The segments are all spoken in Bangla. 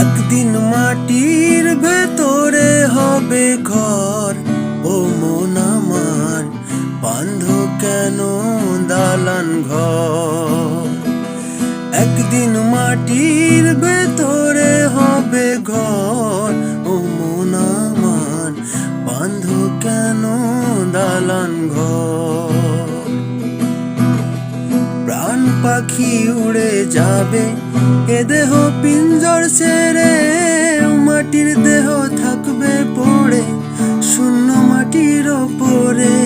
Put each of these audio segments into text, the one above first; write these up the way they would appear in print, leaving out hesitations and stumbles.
একদিন মাটির ভেতরে হবে ঘর। ও মন আমার, বাঁধ কেন দালান ঘর? একদিন মাটির ভেতরে হবে ঘর। ও মন আমার, বাঁধ কেন দালান ঘর? প্রাণ পাখি উড়ে যাবে এ দেহ পিঞ্জর ছেড়ে, মাটির দেহ থাকবে পড়ে শূন্য মাটির ওপরে।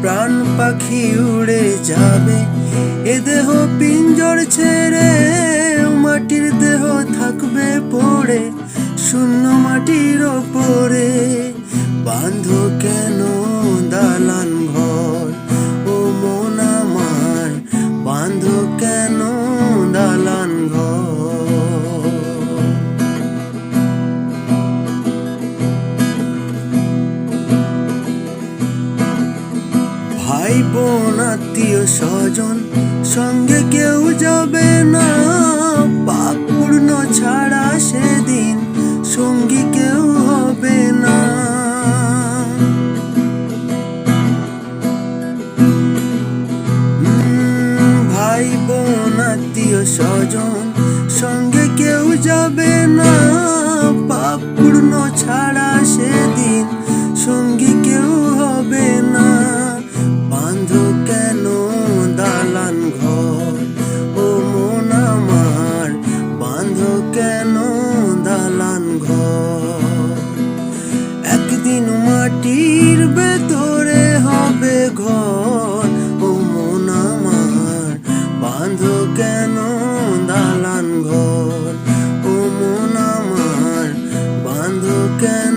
প্রাণ পাখি উড়ে যাবে এ দেহ পিঞ্জর ছেড়ে, মাটির দেহ থাকবে পড়ে শূন্য মাটির ওপরে। বাঁধ কেন দালান ঘর? ও মন আমার, বাঁধ কেন দালান ঘর? ভাই বোন আত্মীয় স্বজন সঙ্গে কেউ যাবে না, পাপ পূর্ণ ছাড়া সেদিন সঙ্গী কেউ হবে না। ভাই বোন আত্মীয় স্বজন সঙ্গে কেউ যাবে না, পাপ পূর্ণ ছাড়া সেদিন সঙ্গী কেউ হবে না। বাঁধ কেন দালান ঘর? ও মন আমার, বাঁধ কেন দালান ঘর? একদিন মাটির ভেতরে হবে ঘর। ও মন আমার, বাঁধ কেন দালান ঘর? ও মন আমার, বাঁধ কেন